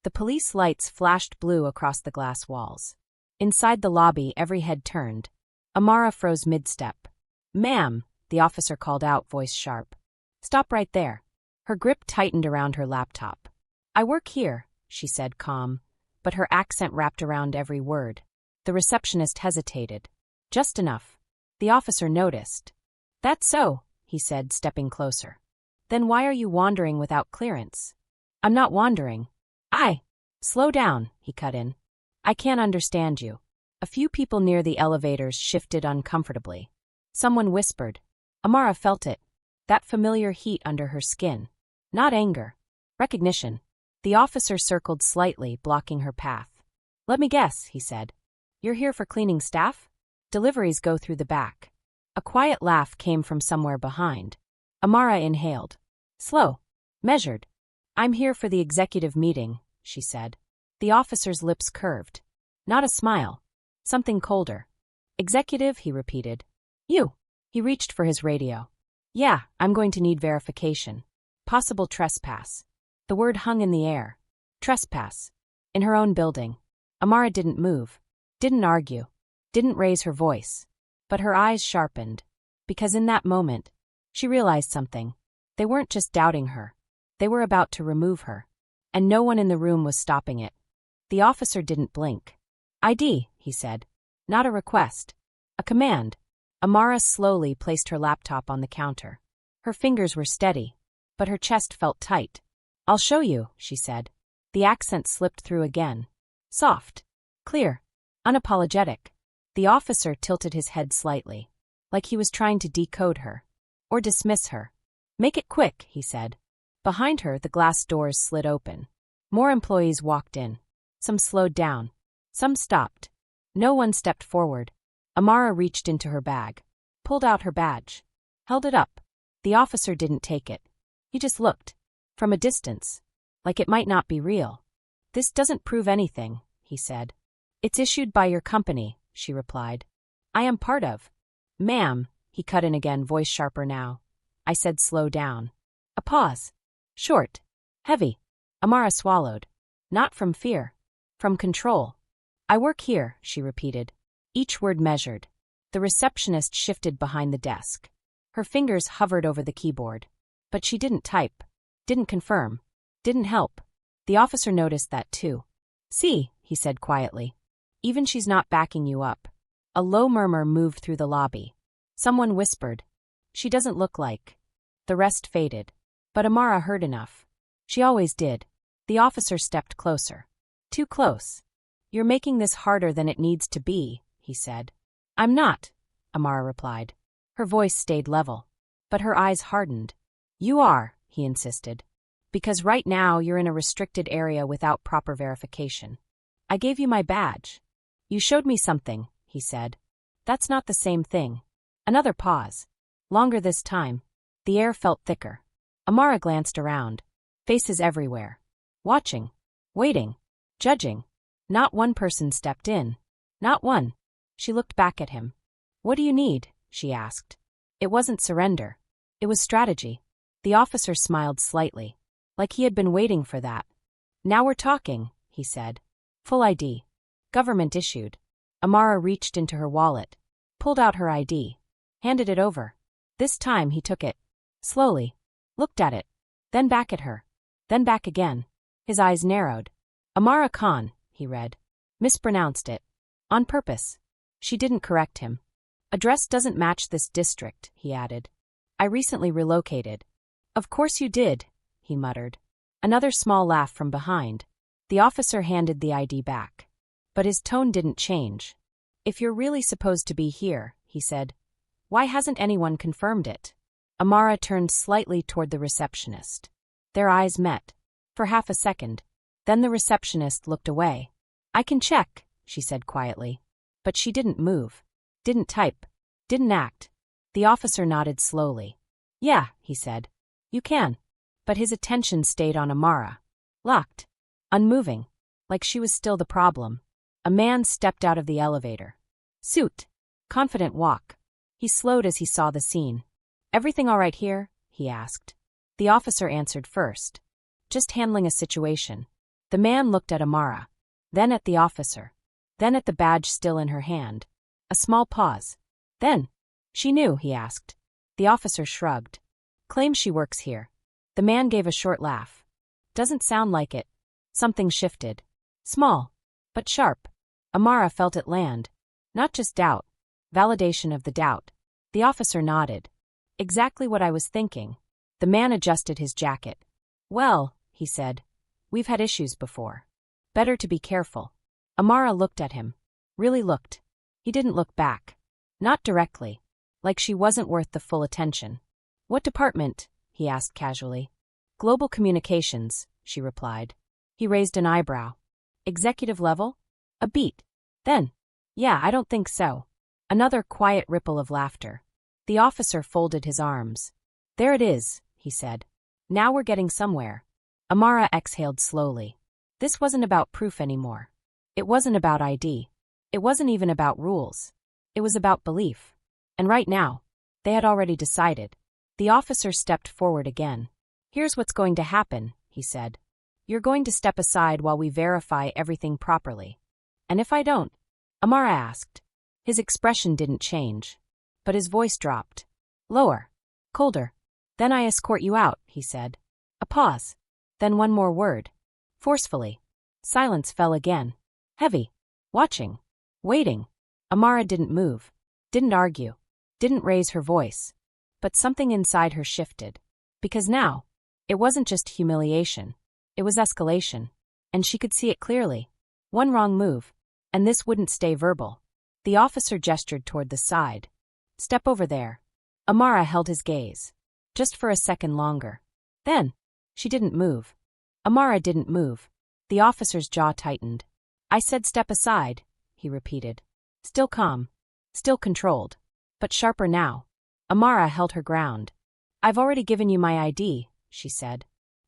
The police lights flashed blue across the glass walls. Inside the lobby, every head turned. Amara froze mid-step. "Ma'am," the officer called out, voice sharp. "Stop right there." Her grip tightened around her laptop. "I work here," she said, calm, but her accent wrapped around every word. The receptionist hesitated. Just enough. The officer noticed. "That's so," he said, stepping closer. "Then why are you wandering without clearance?" "I'm not wandering. Slow down," he cut in. "I can't understand you." A few people near the elevators shifted uncomfortably. Someone whispered. Amara felt it. That familiar heat under her skin. Not anger. Recognition. The officer circled slightly, blocking her path. "Let me guess," he said. "You're here for cleaning staff? Deliveries go through the back." A quiet laugh came from somewhere behind. Amara inhaled. Slow. Measured. "I'm here for the executive meeting," she said. The officer's lips curved. Not a smile. Something colder. "Executive," he repeated. "You." He reached for his radio. "Yeah, I'm going to need verification. Possible trespass." The word hung in the air. Trespass. In her own building. Amara didn't move. Didn't argue. Didn't raise her voice. But her eyes sharpened. Because in that moment, she realized something. They weren't just doubting her. They were about to remove her. And no one in the room was stopping it. The officer didn't blink. "ID," he said. Not a request. A command. Amara slowly placed her laptop on the counter. Her fingers were steady, but her chest felt tight. "I'll show you," she said. The accent slipped through again. Soft. Clear. Unapologetic. The officer tilted his head slightly, like he was trying to decode her. Or dismiss her. "Make it quick," he said. Behind her, the glass doors slid open. More employees walked in. Some slowed down. Some stopped. No one stepped forward. Amara reached into her bag. Pulled out her badge. Held it up. The officer didn't take it. He just looked. From a distance. Like it might not be real. "This doesn't prove anything," he said. "It's issued by your company," she replied. "I am part of." "Ma'am," he cut in again, voice sharper now. "I said slow down." A pause. Short. Heavy. Amara swallowed. Not from fear. From control. "I work here," she repeated. Each word measured. The receptionist shifted behind the desk. Her fingers hovered over the keyboard. But she didn't type. Didn't confirm. Didn't help. The officer noticed that too. "See," he said quietly. "Even she's not backing you up." A low murmur moved through the lobby. Someone whispered. "She doesn't look like." The rest faded. But Amara heard enough. She always did. The officer stepped closer. Too close. "You're making this harder than it needs to be," he said. "I'm not," Amara replied. Her voice stayed level. But her eyes hardened. "You are," he insisted. "Because right now you're in a restricted area without proper verification. I gave you my badge." "You showed me something," he said. "That's not the same thing." Another pause. Longer this time. The air felt thicker. Amara glanced around. Faces everywhere. Watching. Waiting. Judging. Not one person stepped in. Not one. She looked back at him. "What do you need?" she asked. It wasn't surrender. It was strategy. The officer smiled slightly. Like he had been waiting for that. "Now we're talking," he said. "Full ID. Government issued." Amara reached into her wallet. Pulled out her ID. Handed it over. This time he took it. Slowly. Looked at it. Then back at her. Then back again. His eyes narrowed. "Amara Khan," he read. Mispronounced it. On purpose. She didn't correct him. "Address doesn't match this district," he added. "I recently relocated." "Of course you did," he muttered. Another small laugh from behind. The officer handed the ID back. But his tone didn't change. "If you're really supposed to be here," he said, "why hasn't anyone confirmed it?" Amara turned slightly toward the receptionist. Their eyes met. For half a second. Then the receptionist looked away. "I can check," she said quietly. But she didn't move. Didn't type. Didn't act. The officer nodded slowly. "Yeah," he said. "You can." But his attention stayed on Amara. Locked. Unmoving. Like she was still the problem. A man stepped out of the elevator. Suit. Confident walk. He slowed as he saw the scene. "Everything all right here?" he asked. The officer answered first. "Just handling a situation." The man looked at Amara, then at the officer, then at the badge still in her hand. A small pause. Then, she knew, he asked. The officer shrugged. Claims she works here. The man gave a short laugh. Doesn't sound like it. Something shifted. Small, but sharp. Amara felt it land. Not just doubt. Validation of the doubt. The officer nodded. Exactly what I was thinking. The man adjusted his jacket. Well, he said, we've had issues before. Better to be careful. Amara looked at him. Really looked. He didn't look back. Not directly. Like she wasn't worth the full attention. What department? He asked casually. Global communications, she replied. He raised an eyebrow. Executive level? A beat. Then, yeah, I don't think so. Another quiet ripple of laughter. The officer folded his arms. There it is, he said. Now we're getting somewhere. Amara exhaled slowly. This wasn't about proof anymore. It wasn't about ID. It wasn't even about rules. It was about belief. And right now, they had already decided. The officer stepped forward again. Here's what's going to happen, he said. You're going to step aside while we verify everything properly. And if I don't? Amara asked. His expression didn't change. But his voice dropped. Lower. Colder. Then I escort you out, he said. A pause. Then one more word. Forcefully. Silence fell again. Heavy. Watching. Waiting. Amara didn't move. Didn't argue. Didn't raise her voice. But something inside her shifted. Because now, it wasn't just humiliation. It was escalation. And she could see it clearly. One wrong move. And this wouldn't stay verbal. The officer gestured toward the side. Step over there. Amara held his gaze. Just for a second longer. Then, she didn't move. Amara didn't move. The officer's jaw tightened. I said step aside, he repeated. Still calm. Still controlled. But sharper now. Amara held her ground. I've already given you my ID, she said.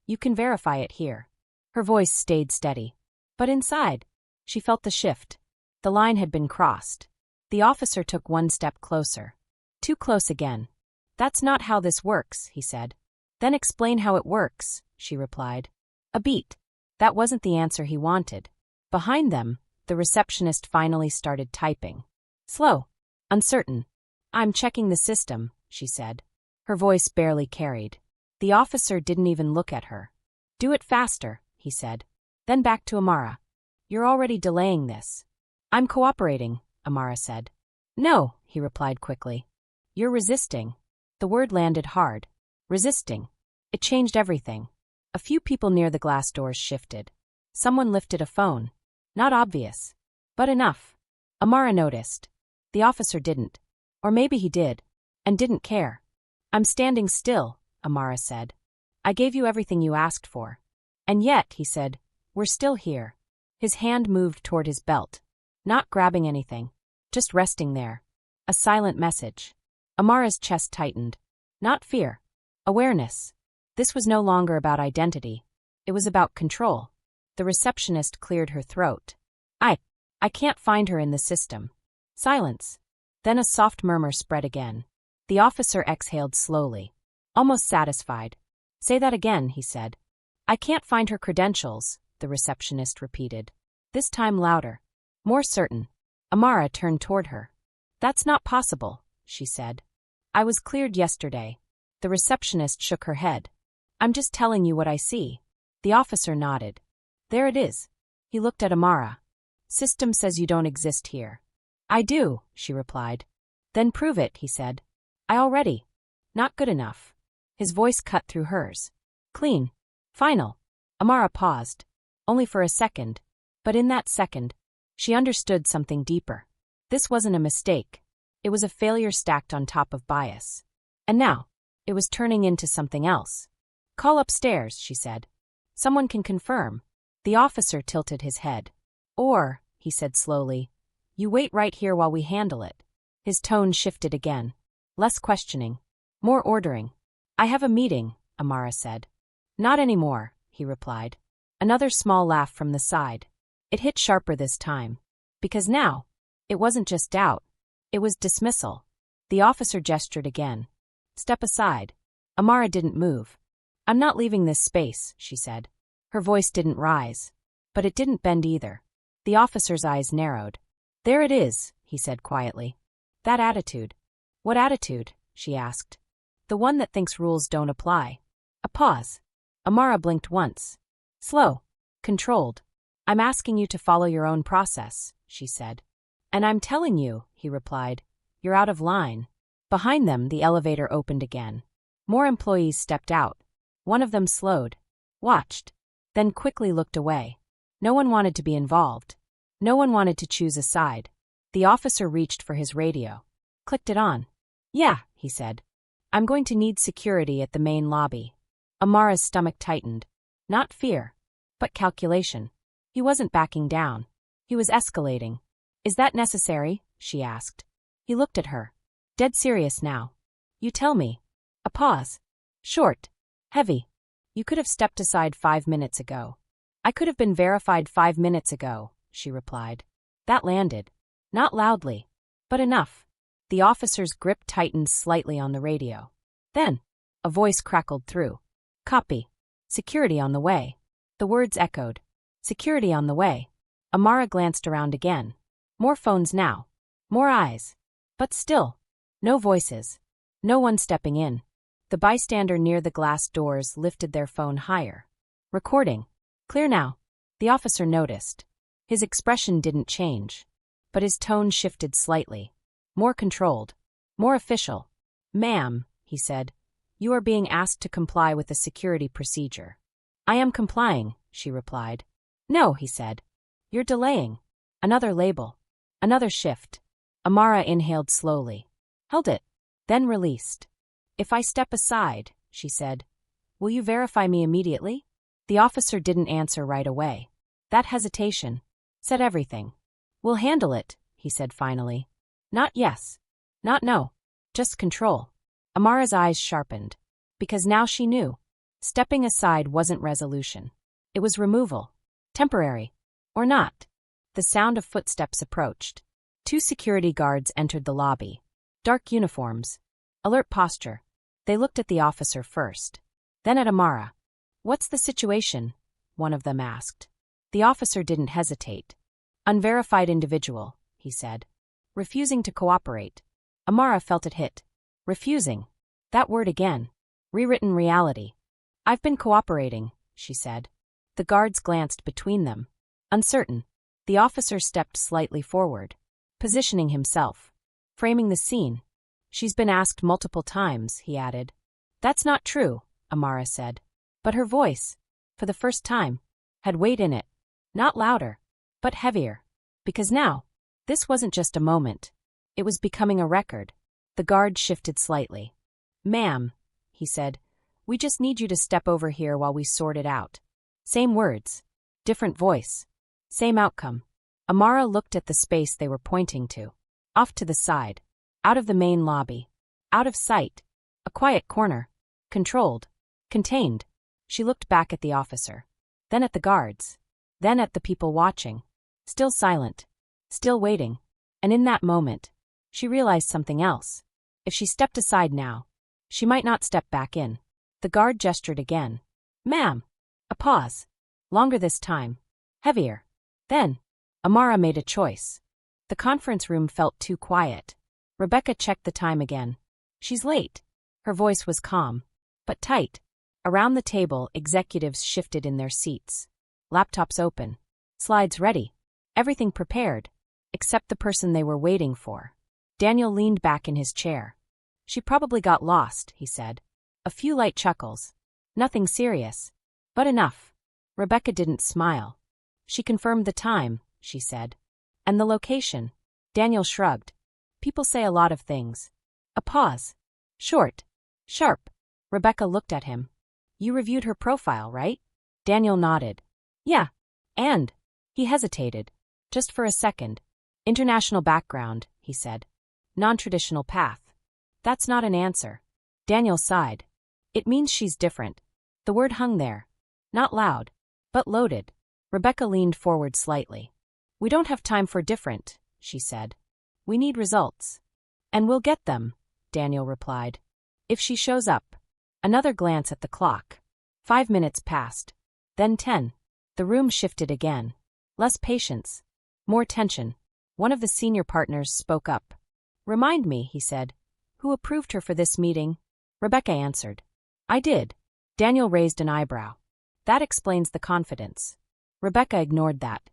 You can verify it here. Her voice stayed steady. But inside, she felt the shift. The line had been crossed. The officer took one step closer. Too close again. That's not how this works, he said. Then explain how it works, she replied. A beat. That wasn't the answer he wanted. Behind them, the receptionist finally started typing. Slow. Uncertain. I'm checking the system, she said. Her voice barely carried. The officer didn't even look at her. Do it faster, he said. Then back to Amara. You're already delaying this. I'm cooperating, Amara said. No, he replied quickly. You're resisting. The word landed hard. Resisting. It changed everything. A few people near the glass doors shifted. Someone lifted a phone. Not obvious. But enough. Amara noticed. The officer didn't. Or maybe he did. And didn't care. I'm standing still, Amara said. I gave you everything you asked for. And yet, he said, we're still here. His hand moved toward his belt. Not grabbing anything. Just resting there. A silent message. Amara's chest tightened. Not fear. Awareness. This was no longer about identity. It was about control. The receptionist cleared her throat. I can't find her in the system. Silence. Then a soft murmur spread again. The officer exhaled slowly. Almost satisfied. Say that again, he said. I can't find her credentials, the receptionist repeated. This time louder. More certain. Amara turned toward her. That's not possible, she said. I was cleared yesterday. The receptionist shook her head. I'm just telling you what I see. The officer nodded. There it is. He looked at Amara. System says you don't exist here. I do, she replied. Then prove it, he said. I already. Not good enough. His voice cut through hers. Clean. Final. Amara paused. Only for a second. But in that second, she understood something deeper. This wasn't a mistake. It was a failure stacked on top of bias. And now, it was turning into something else. Call upstairs, she said. Someone can confirm. The officer tilted his head. Or, he said slowly, you wait right here while we handle it. His tone shifted again. Less questioning. More ordering. I have a meeting, Amara said. Not anymore, he replied. Another small laugh from the side. It hit sharper this time. Because now, it wasn't just doubt. It was dismissal. The officer gestured again. Step aside. Amara didn't move. I'm not leaving this space, she said. Her voice didn't rise. But it didn't bend either. The officer's eyes narrowed. "There it is," he said quietly. "That attitude." "What attitude?" she asked. "The one that thinks rules don't apply." A pause. Amara blinked once. "Slow. Controlled. I'm asking you to follow your own process," she said. "And I'm telling you," he replied, "you're out of line." Behind them, the elevator opened again. More employees stepped out. One of them slowed, watched, then quickly looked away. No one wanted to be involved. No one wanted to choose a side. The officer reached for his radio. Clicked it on. "Yeah," he said. "I'm going to need security at the main lobby." Amara's stomach tightened. Not fear, but calculation. He wasn't backing down. He was escalating. "Is that necessary?" she asked. He looked at her. Dead serious now. "You tell me." A pause. Short. Heavy. "You could have stepped aside 5 minutes ago." "I could have been verified 5 minutes ago," she replied. That landed. Not loudly, but enough. The officer's grip tightened slightly on the radio. Then, a voice crackled through. "Copy. Security on the way." The words echoed. "Security on the way." Amara glanced around again. More phones now. More eyes. But still, no voices. No one stepping in. The bystander near the glass doors lifted their phone higher. Recording. Clear now. The officer noticed. His expression didn't change, but his tone shifted slightly. More controlled. More official. "Ma'am," he said, "you are being asked to comply with a security procedure." "I am complying," she replied. "No," he said. "You're delaying." Another label. Another shift. Amara inhaled slowly. Held it. Then released. "If I step aside," she said, "will you verify me immediately?" The officer didn't answer right away. That hesitation said everything. "We'll handle it," he said finally. Not yes. Not no. Just control. Amara's eyes sharpened. Because now she knew. Stepping aside wasn't resolution. It was removal. Temporary. Or not. The sound of footsteps approached. 2 security guards entered the lobby. Dark uniforms. Alert posture. They looked at the officer first. Then at Amara. "What's the situation?" one of them asked. The officer didn't hesitate. "Unverified individual," he said. "Refusing to cooperate." Amara felt it hit. Refusing. That word again. Rewritten reality. "I've been cooperating," she said. The guards glanced between them. Uncertain. The officer stepped slightly forward. Positioning himself. Framing the scene. "She's been asked multiple times," he added. "That's not true," Amara said. But her voice, for the first time, had weight in it. Not louder, but heavier. Because now, this wasn't just a moment. It was becoming a record. The guard shifted slightly. "Ma'am," he said, "we just need you to step over here while we sort it out." Same words. Different voice. Same outcome. Amara looked at the space they were pointing to. Off to the side. Out of the main lobby. Out of sight. A quiet corner. Controlled. Contained. She looked back at the officer. Then at the guards. Then at the people watching. Still silent. Still waiting. And in that moment, she realized something else. If she stepped aside now, she might not step back in. The guard gestured again. "Ma'am." A pause. Longer this time. Heavier. Then, Amara made a choice. The conference room felt too quiet. Rebecca checked the time again. "She's late." Her voice was calm, but tight. Around the table, executives shifted in their seats. Laptops open. Slides ready. Everything prepared. Except the person they were waiting for. Daniel leaned back in his chair. "She probably got lost," he said. A few light chuckles. Nothing serious. But enough. Rebecca didn't smile. "She confirmed the time," she said. "And the location." Daniel shrugged. "People say a lot of things." A pause. Short. Sharp. Rebecca looked at him. "You reviewed her profile, right?" Daniel nodded. "Yeah. And?" He hesitated. Just for a second. "International background," he said. "Non-traditional path." "That's not an answer." Daniel sighed. "It means she's different." The word hung there. Not loud, but loaded. Rebecca leaned forward slightly. "We don't have time for different," she said. "We need results." "And we'll get them," Daniel replied. "If she shows up." Another glance at the clock. 5 minutes passed. Then 10. The room shifted again. Less patience. More tension. One of the senior partners spoke up. "Remind me," he said. "Who approved her for this meeting?" Rebecca answered. "I did." Daniel raised an eyebrow. "That explains the confidence." Rebecca ignored that.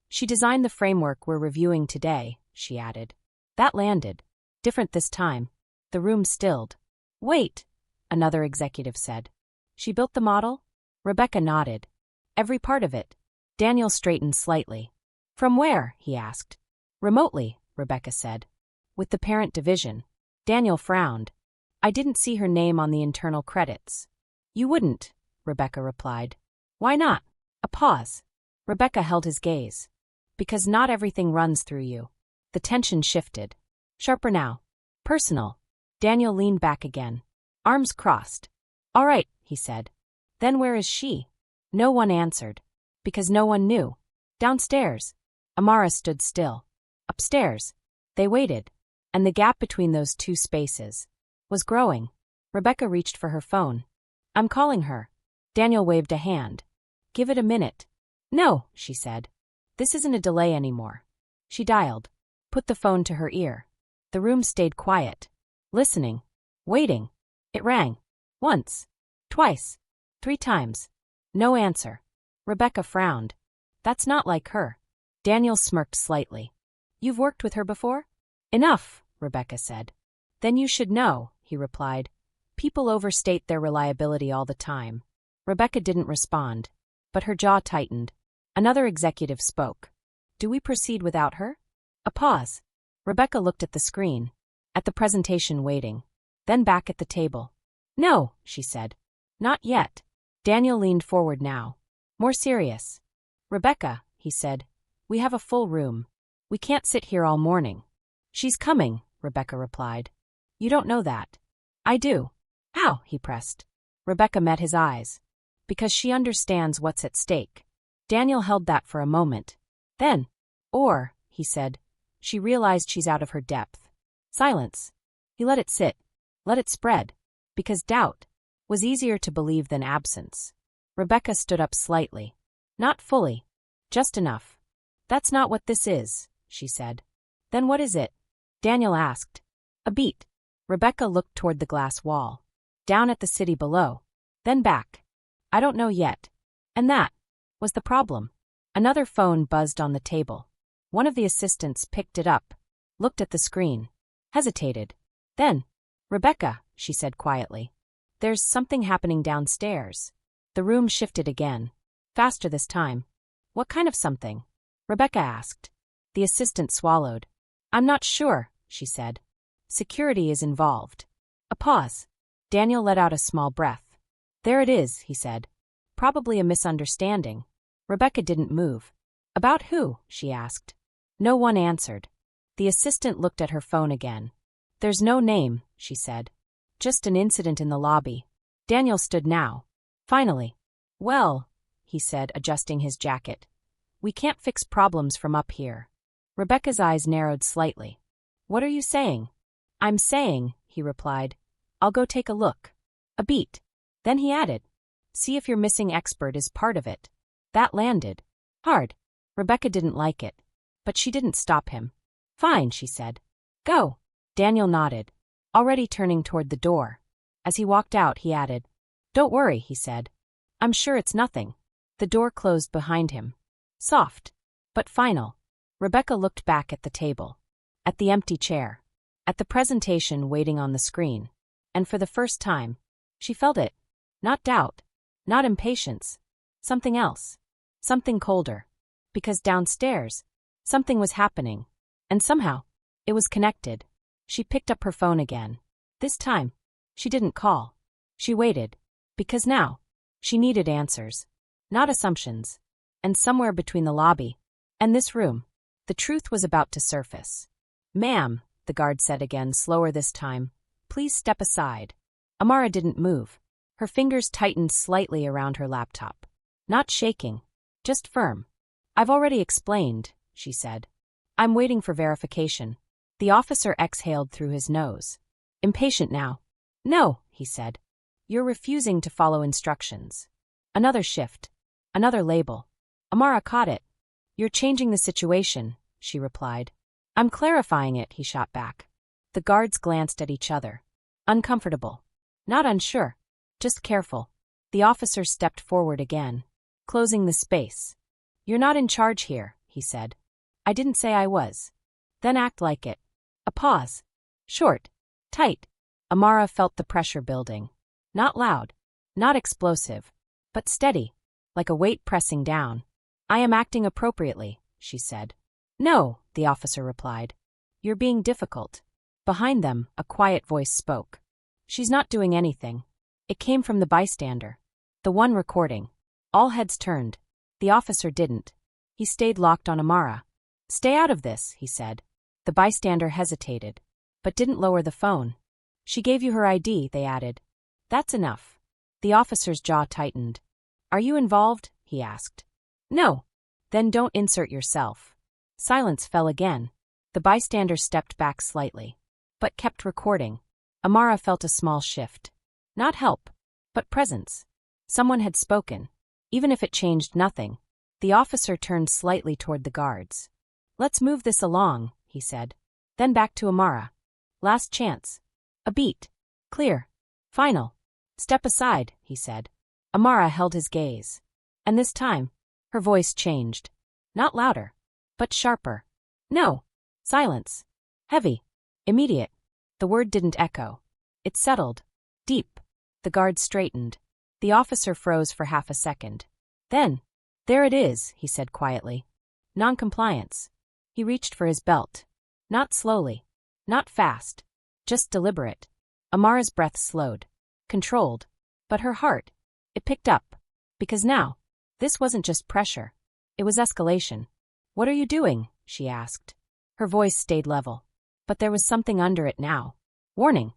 "She designed the framework we're reviewing today," she added. That landed. Different this time. The room stilled. "Wait," another executive said. "She built the model?" Rebecca nodded. "Every part of it." Daniel straightened slightly. "From where?" he asked. "Remotely," Rebecca said. "With the parent division." Daniel frowned. "I didn't see her name on the internal credits." "You wouldn't," Rebecca replied. "Why not?" A pause. Rebecca held his gaze. "Because not everything runs through you." The tension shifted. Sharper now. Personal. Daniel leaned back again. Arms crossed. "All right," he said. "Then where is she?" No one answered. Because no one knew. Downstairs. Amara stood still. Upstairs. They waited. And the gap between those two spaces was growing. Rebecca reached for her phone. "I'm calling her." Daniel waved a hand. "Give it a minute." "No," she said. "This isn't a delay anymore." She dialed. Put the phone to her ear. The room stayed quiet. Listening. Waiting. It rang. Once. Twice. 3 times. No answer. Rebecca frowned. "That's not like her." Daniel smirked slightly. "You've worked with her before?" "Enough," Rebecca said. "Then you should know," he replied. "People overstate their reliability all the time." Rebecca didn't respond. But her jaw tightened. Another executive spoke. "Do we proceed without her?" A pause. Rebecca looked at the screen. At the presentation waiting. Then back at the table. "No," she said. "Not yet." Daniel leaned forward now. More serious. "Rebecca," he said. "We have a full room. We can't sit here all morning." "She's coming," Rebecca replied. "You don't know that." "I do." "How?" he pressed. Rebecca met his eyes. "Because she understands what's at stake." Daniel held that for a moment. Then, "Or," he said, "she realized she's out of her depth." Silence. He let it sit. Let it spread. Because doubt was easier to believe than absence. Rebecca stood up slightly. "Not fully. Just enough." "That's not what this is," she said. "Then what is it?" Daniel asked. "A beat." Rebecca looked toward the glass wall. Down at the city below. Then back. "I don't know yet." And that was the problem. Another phone buzzed on the table. One of the assistants picked it up. Looked at the screen. Hesitated. Then, "Rebecca," she said quietly. "There's something happening downstairs." The room shifted again. Faster this time. "What kind of something?" Rebecca asked. The assistant swallowed. "I'm not sure," she said. "Security is involved." A pause. Daniel let out a small breath. "There it is," he said. "Probably a misunderstanding." Rebecca didn't move. "About who?" she asked. No one answered. The assistant looked at her phone again. "There's no name," she said. "Just an incident in the lobby." Daniel stood now. Finally. "Well," he said, adjusting his jacket. "We can't fix problems from up here." Rebecca's eyes narrowed slightly. "What are you saying?" "I'm saying," he replied, "I'll go take a look." A beat. Then he added, "See if your missing expert is part of it." That landed. Hard. Rebecca didn't like it. But she didn't stop him. "Fine," she said. "Go." Daniel nodded, already turning toward the door. As he walked out, he added, "Don't worry," he said. "I'm sure it's nothing." The door closed behind him. Soft. But final. Rebecca looked back at the table. At the empty chair. At the presentation waiting on the screen. And for the first time, she felt it. Not doubt. Not impatience. Something else. Something colder. Because downstairs, something was happening. And somehow, it was connected. She picked up her phone again. This time, she didn't call. She waited. Because now, she needed answers. Not assumptions. And somewhere between the lobby and this room, the truth was about to surface. "Ma'am," the guard said again, slower this time, "please step aside." Amara didn't move. Her fingers tightened slightly around her laptop. Not shaking. Just firm. "I've already explained," she said. "I'm waiting for verification." The officer exhaled through his nose. Impatient now. "No," he said. "You're refusing to follow instructions." Another shift. Another label. Amara caught it. You're changing the situation, she replied. I'm clarifying it, he shot back. The guards glanced at each other. Uncomfortable. Not unsure. Just careful. The officer stepped forward again, closing the space. You're not in charge here, he said. I didn't say I was. Then act like it. A pause. Short. Tight. Amara felt the pressure building. Not loud. Not explosive. But steady. Like a weight pressing down. I am acting appropriately, she said. No, the officer replied. You're being difficult. Behind them, a quiet voice spoke. She's not doing anything. It came from the bystander. The one recording. All heads turned. The officer didn't. He stayed locked on Amara. Stay out of this, he said. The bystander hesitated, but didn't lower the phone. She gave you her ID, they added. That's enough. The officer's jaw tightened. Are you involved? He asked. No. Then don't insert yourself. Silence fell again. The bystander stepped back slightly, but kept recording. Amara felt a small shift. Not help, but presence. Someone had spoken, even if it changed nothing. The officer turned slightly toward the guards. Let's move this along, he said. Then back to Amara. Last chance. A beat. Clear. Final. Step aside, he said. Amara held his gaze. And this time, her voice changed. Not louder, but sharper. No. Silence. Heavy. Immediate. The word didn't echo. It settled. Deep. The guard straightened. The officer froze for half a second. Then, there it is, he said quietly. Noncompliance. He reached for his belt. Not slowly. Not fast. Just deliberate. Amara's breath slowed. Controlled. But her heart, it picked up. Because now, this wasn't just pressure. It was escalation. What are you doing? She asked. Her voice stayed level. But there was something under it now. Warning.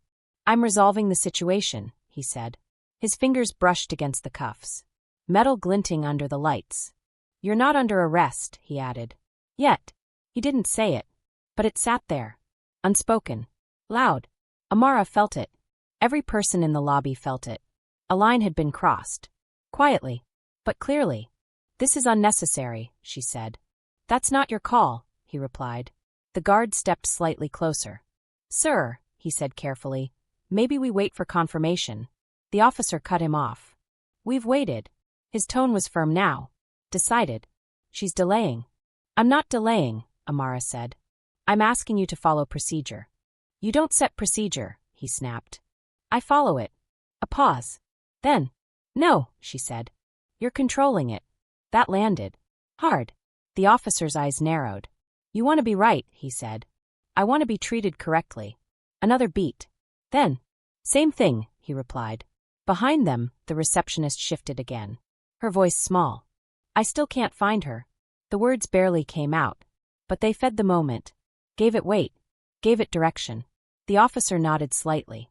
I'm resolving the situation, he said. His fingers brushed against the cuffs. Metal glinting under the lights. You're not under arrest, he added. Yet. He didn't say it. But it sat there. Unspoken. Loud. Amara felt it. Every person in the lobby felt it. A line had been crossed. Quietly. But clearly. This is unnecessary, she said. That's not your call, he replied. The guard stepped slightly closer. Sir, he said carefully, maybe we wait for confirmation. The officer cut him off. We've waited. His tone was firm now. Decided. She's delaying. I'm not delaying, Amara said. I'm asking you to follow procedure. You don't set procedure, he snapped. I follow it. A pause. Then. No, she said. You're controlling it. That landed. Hard. The officer's eyes narrowed. You want to be right, he said. I want to be treated correctly. Another beat. Then. Same thing, he replied. Behind them, the receptionist shifted again. Her voice small. I still can't find her. The words barely came out. But they fed the moment. Gave it weight. Gave it direction. The officer nodded slightly.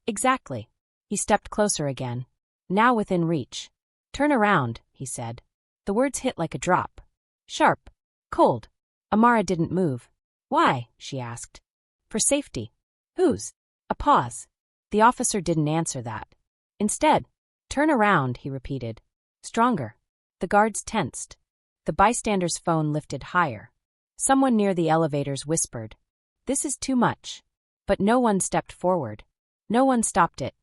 Exactly. He stepped closer again. Now within reach. Turn around, he said. The words hit like a drop. Sharp. Cold. Amara didn't move. Why? She asked. For safety. Whose? A pause. The officer didn't answer that. Instead, turn around, he repeated. Stronger. The guards tensed. The bystander's phone lifted higher. Someone near the elevators whispered. This is too much. But no one stepped forward. No one stopped it.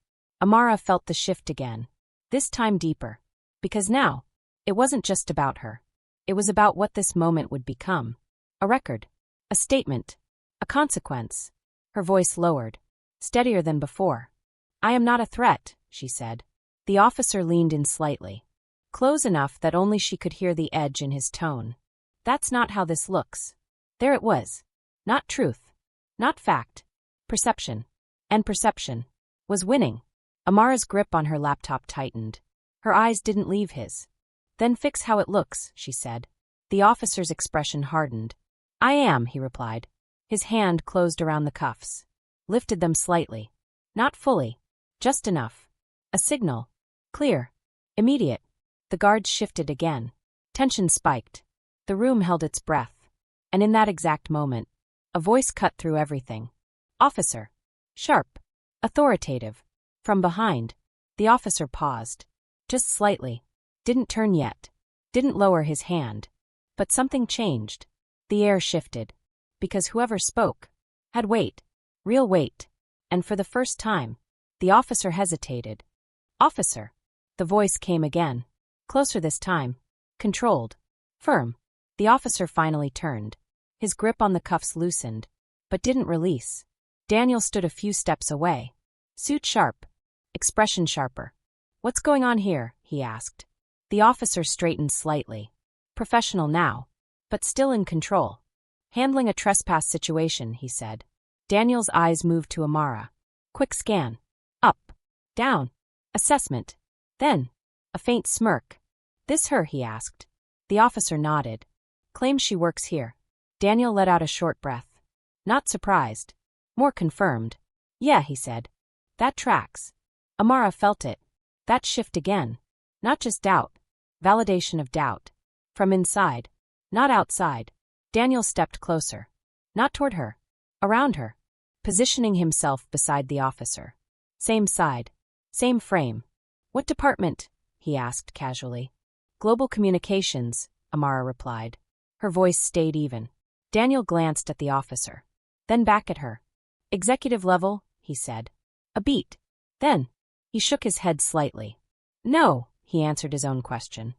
Amara felt the shift again. This time deeper. Because now, it wasn't just about her. It was about what this moment would become. A record. A statement. A consequence. Her voice lowered. Steadier than before. I am not a threat, she said. The officer leaned in slightly. Close enough that only she could hear the edge in his tone. That's not how this looks. There it was. Not truth. Not fact. Perception. And perception was winning. Amara's grip on her laptop tightened. Her eyes didn't leave his. Then fix how it looks, she said. The officer's expression hardened. I am, he replied. His hand closed around the cuffs. Lifted them slightly. Not fully. Just enough. A signal. Clear. Immediate. The guards shifted again. Tension spiked. The room held its breath. And in that exact moment, a voice cut through everything. Officer. Sharp. Authoritative. From behind. The officer paused. Just slightly. Didn't turn yet. didn't lower his hand. But something changed. The air shifted. Because whoever spoke had weight. Real weight. And for the first time, the officer hesitated. Officer. The voice came again. Closer this time. Controlled. Firm. The officer finally turned. His grip on the cuffs loosened, but didn't release. Daniel stood a few steps away. Suit sharp. Expression sharper. What's going on here? He asked. The officer straightened slightly. Professional now, but still in control. Handling a trespass situation, he said. Daniel's eyes moved to Amara. Quick scan. Up. Down. Assessment. Then, a faint smirk. This her? He asked. The officer nodded. Claims she works here. Daniel let out a short breath. Not surprised. More confirmed. Yeah, he said. That tracks. Amara felt it. That shift again. Not just doubt. Validation of doubt. From inside. Not outside. Daniel stepped closer. Not toward her. Around her. Positioning himself beside the officer. Same side. Same frame. What department? He asked casually. Global Communications, Amara replied. Her voice stayed even. Daniel glanced at the officer. Then back at her. Executive level, he said. A beat. Then, he shook his head slightly. No, he answered his own question.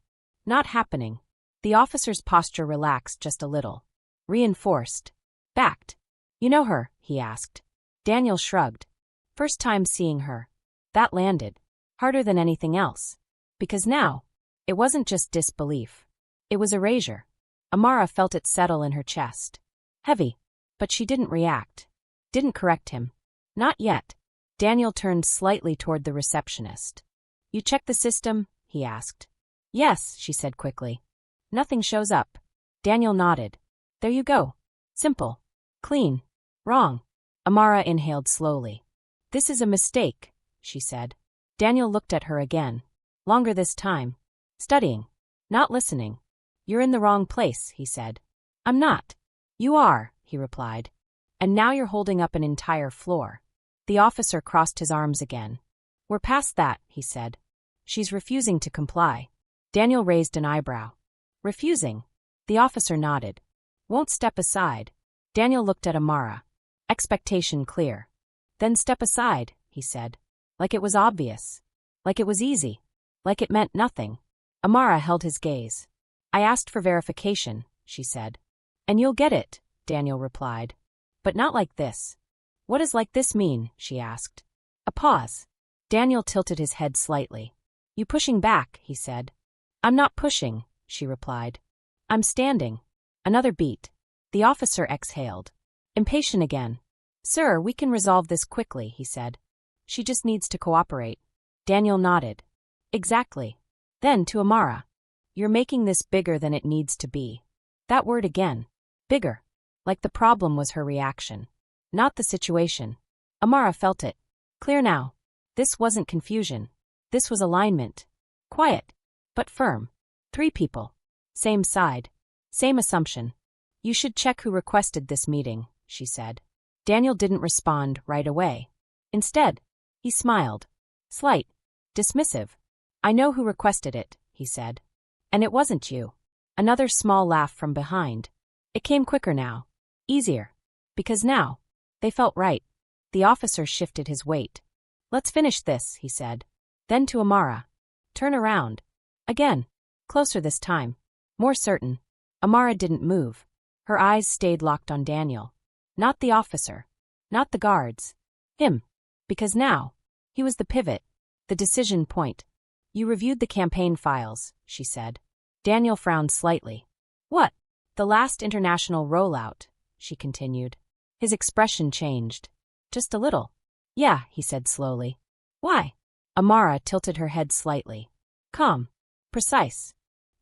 Not happening. The officer's posture relaxed just a little. Reinforced. Backed. You know her? He asked. Daniel shrugged. First time seeing her. That landed. Harder than anything else. Because now, it wasn't just disbelief. It was erasure. Amara felt it settle in her chest. Heavy. But she didn't react. Didn't correct him. Not yet. Daniel turned slightly toward the receptionist. You checked the system? He asked. Yes, she said quickly. Nothing shows up. Daniel nodded. There you go. Simple. Clean. Wrong. Amara inhaled slowly. This is a mistake, she said. Daniel looked at her again. Longer this time. Studying. Not listening. You're in the wrong place, he said. I'm not. You are, he replied. And now you're holding up an entire floor. The officer crossed his arms again. We're past that, he said. She's refusing to comply. Daniel raised an eyebrow. Refusing. The officer nodded. Won't step aside. Daniel looked at Amara. Expectation clear. Then step aside, he said. Like it was obvious. Like it was easy. Like it meant nothing. Amara held his gaze. I asked for verification, she said. And you'll get it, Daniel replied. But not like this. What does like this mean? She asked. A pause. Daniel tilted his head slightly. You pushing back, he said. I'm not pushing, she replied. I'm standing. Another beat. The officer exhaled. Impatient again. Sir, we can resolve this quickly, he said. She just needs to cooperate. Daniel nodded. Exactly. Then to Amara. You're making this bigger than it needs to be. That word again. Bigger. Like the problem was her reaction. Not the situation. Amara felt it. Clear now. This wasn't confusion. This was alignment. Quiet. But firm. 3 people. Same side. Same assumption. You should check who requested this meeting, she said. Daniel didn't respond right away. Instead, he smiled. Slight. Dismissive. I know who requested it, he said. And it wasn't you. Another small laugh from behind. It came quicker now. Easier. Because now, they felt right. The officer shifted his weight. Let's finish this, he said. Then to Amara. Turn around. Again. Closer this time. More certain. Amara didn't move. Her eyes stayed locked on Daniel. Not the officer. Not the guards. Him. Because now, he was the pivot. The decision point. You reviewed the campaign files, she said. Daniel frowned slightly. What? The last international rollout, she continued. His expression changed. Just a little. Yeah, he said slowly. Why? Amara tilted her head slightly. Calm. Precise.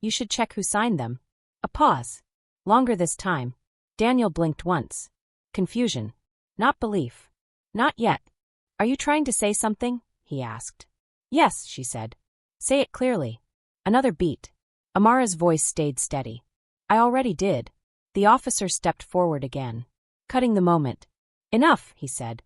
You should check who signed them. A pause. Longer this time. Daniel blinked once. Confusion. Not belief. Not yet. Are you trying to say something? He asked. Yes, she said. Say it clearly. Another beat. Amara's voice stayed steady. I already did. The officer stepped forward again, cutting the moment. Enough, he said.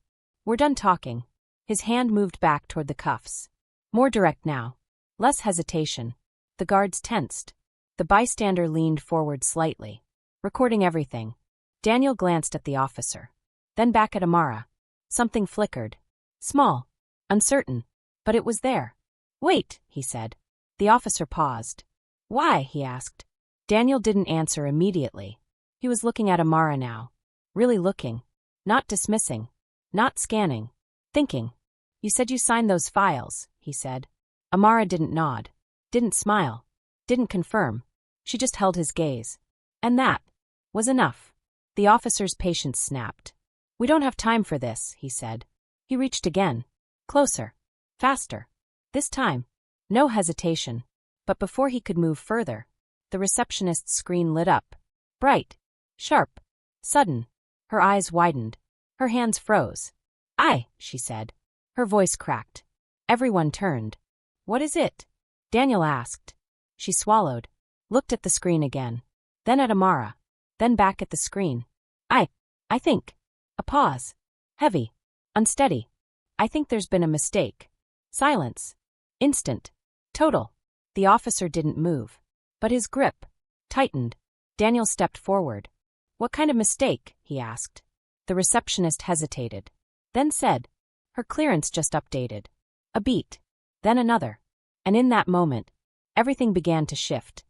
We're done talking. His hand moved back toward the cuffs. More direct now. Less hesitation. The guards tensed. The bystander leaned forward slightly, recording everything. Daniel glanced at the officer, then back at Amara. Something flickered. Small, uncertain, but it was there. Wait, he said. The officer paused. Why? He asked. Daniel didn't answer immediately. He was looking at Amara now. Really looking. Not dismissing. Not scanning. Thinking. You said you signed those files, he said. Amara didn't nod. Didn't smile. Didn't confirm. She just held his gaze. And that was enough. The officer's patience snapped. We don't have time for this, he said. He reached again. Closer. Faster. This time. No hesitation. But before he could move further, the receptionist's screen lit up. Bright. Sharp. Sudden. Her eyes widened. Her hands froze. She said. Her voice cracked. Everyone turned. What is it? Daniel asked. She swallowed. Looked at the screen again. Then at Amara. Then back at the screen. I think. A pause. Heavy. Unsteady. I think there's been a mistake. Silence. Instant. Total. The officer didn't move. But his grip tightened. Daniel stepped forward. What kind of mistake? He asked. The receptionist hesitated. Then said. Her clearance just updated. A beat. Then another. And in that moment, everything began to shift.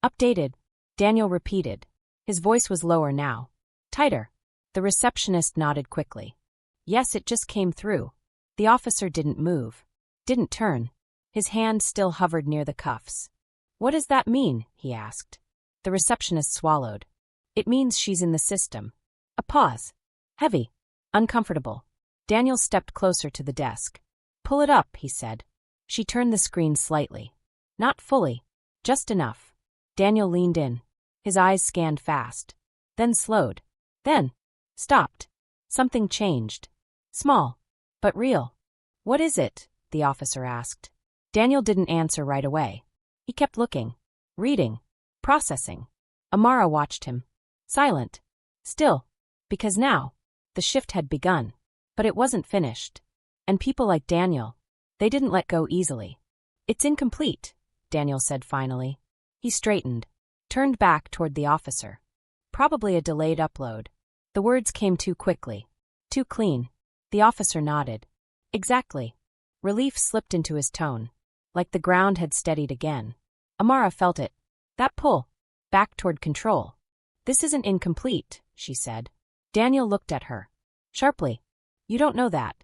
Updated. Daniel repeated. His voice was lower now. Tighter. The receptionist nodded quickly. Yes, it just came through. The officer didn't move. Didn't turn. His hand still hovered near the cuffs. What does that mean? He asked. The receptionist swallowed. It means she's in the system. A pause. Heavy. Uncomfortable. Daniel stepped closer to the desk. Pull it up, he said. She turned the screen slightly. Not fully. Just enough. Daniel leaned in. His eyes scanned fast. Then slowed. Then stopped. Something changed. Small. But real. What is it? The officer asked. Daniel didn't answer right away. He kept looking. Reading. Processing. Amara watched him. Silent. Still. Because now, the shift had begun. But it wasn't finished. And people like Daniel, they didn't let go easily. It's incomplete, Daniel said finally. He straightened. Turned back toward the officer. Probably a delayed upload. The words came too quickly. Too clean. The officer nodded. Exactly. Relief slipped into his tone. Like the ground had steadied again. Amara felt it. That pull. Back toward control. This isn't incomplete, she said. Daniel looked at her. Sharply. You don't know that.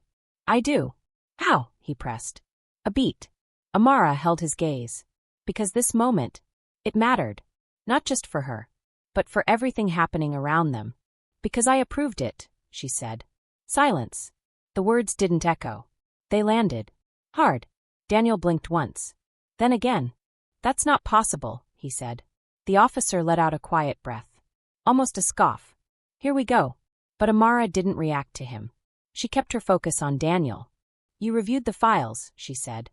I do. How? He pressed. A beat. Amara held his gaze. Because this moment, it mattered. Not just for her, but for everything happening around them. Because I approved it, she said. Silence. The words didn't echo. They landed. Hard. Daniel blinked once. Then again. That's not possible, he said. The officer let out a quiet breath. Almost a scoff. Here we go. But Amara didn't react to him. She kept her focus on Daniel. You reviewed the files, she said.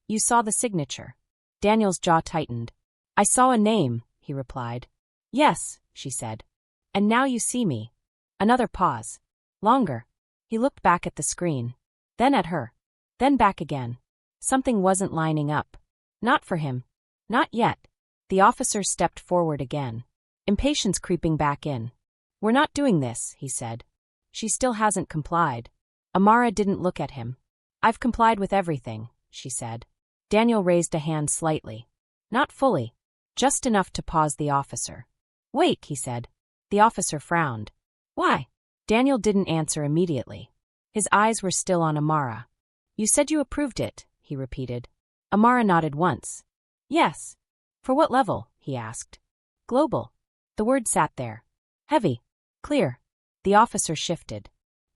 You saw the signature. Daniel's jaw tightened. I saw a name, he replied. Yes, she said. And now you see me. Another pause. Longer. He looked back at the screen. Then at her. Then back again. Something wasn't lining up. Not for him. Not yet. The officer stepped forward again. Impatience creeping back in. We're not doing this, he said. She still hasn't complied. Amara didn't look at him. I've complied with everything, she said. Daniel raised a hand slightly. Not fully. Just enough to pause the officer. Wait, he said. The officer frowned. Why? Daniel didn't answer immediately. His eyes were still on Amara. You said you approved it, he repeated. Amara nodded once. Yes. For what level? He asked. Global. The word sat there. Heavy. Clear. The officer shifted.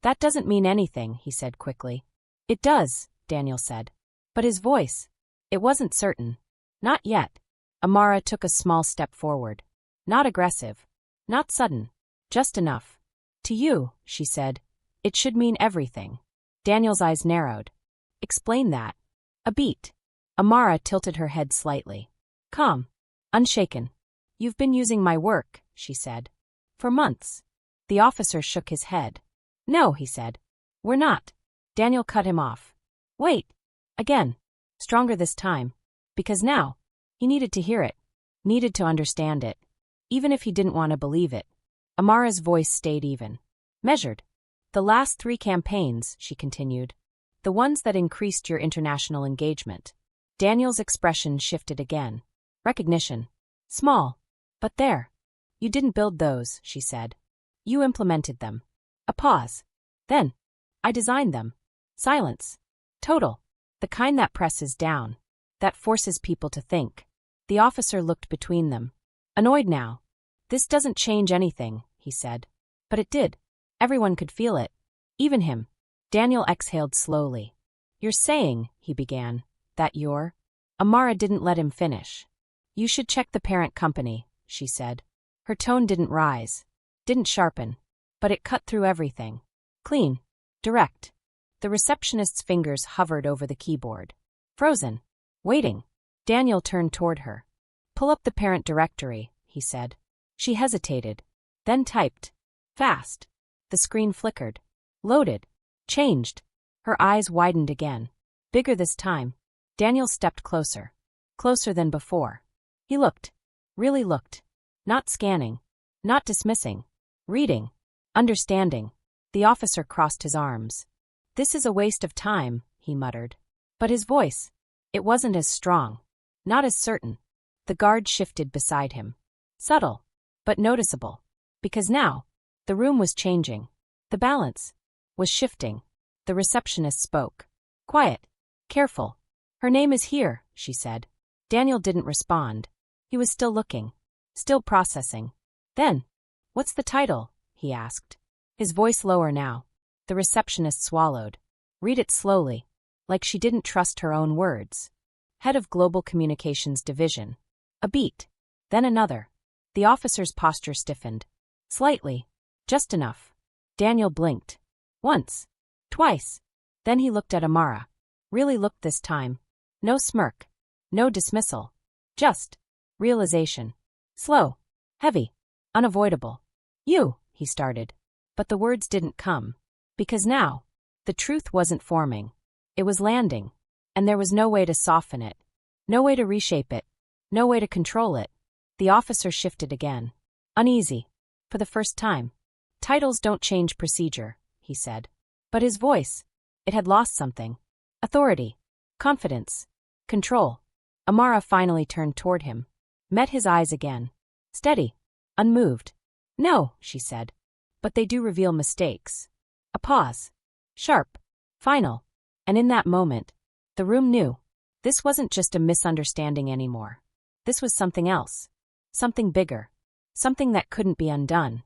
That doesn't mean anything, he said quickly. It does, Daniel said. But his voice. It wasn't certain. Not yet. Amara took a small step forward. Not aggressive. Not sudden. Just enough. To you, she said. It should mean everything. Daniel's eyes narrowed. Explain that. A beat. Amara tilted her head slightly. Calm. Unshaken. You've been using my work, she said. For months. The officer shook his head. No, he said. We're not. Daniel cut him off. Wait. Again. Stronger this time. Because now. He needed to hear it. needed to understand it. Even if he didn't want to believe it. Amara's voice stayed even. Measured. The last 3 campaigns, she continued. The ones that increased your international engagement. Daniel's expression shifted again. Recognition. Small. But there. You didn't build those, she said. You implemented them. A pause. Then. I designed them. Silence. Total. The kind that presses down. That forces people to think. The officer looked between them. Annoyed now. This doesn't change anything, he said. But it did. Everyone could feel it. Even him. Daniel exhaled slowly. You're saying, he began, that you're... Amara didn't let him finish. You should check the parent company, she said. Her tone didn't rise. Didn't sharpen. But it cut through everything. Clean. Direct. The receptionist's fingers hovered over the keyboard. Frozen. Waiting. Daniel turned toward her. Pull up the parent directory, he said. She hesitated. Then typed. Fast. The screen flickered. Loaded. Changed. Her eyes widened again. Bigger this time. Daniel stepped closer. Closer than before. He looked. Really looked. Not scanning. Not dismissing. Reading. Understanding. The officer crossed his arms. This is a waste of time, he muttered. But his voice. It wasn't as strong. Not as certain. The guard shifted beside him. Subtle. But noticeable. Because now, the room was changing. The balance was shifting. The receptionist spoke. Quiet. Careful. Her name is here, she said. Daniel didn't respond. He was still looking. Still processing. Then, what's the title? He asked. His voice lower now. The receptionist swallowed. Read it slowly. Like she didn't trust her own words. Head of Global Communications Division. A beat. Then another. The officer's posture stiffened. Slightly. Just enough. Daniel blinked. Once. Twice. Then he looked at Amara. Really looked this time. No smirk. No dismissal. Just. Realization. Slow. Heavy. Unavoidable. You, he started. But the words didn't come. Because now, the truth wasn't forming. It was landing. And there was no way to soften it. No way to reshape it. No way to control it. The officer shifted again. Uneasy. For the first time. Titles don't change procedure, he said. But his voice. It had lost something. Authority. Confidence. Control. Amara finally turned toward him. Met his eyes again. Steady. Unmoved. No, she said. But they do reveal mistakes. A pause. Sharp. Final. And in that moment, the room knew. This wasn't just a misunderstanding anymore. This was something else. Something bigger. Something that couldn't be undone.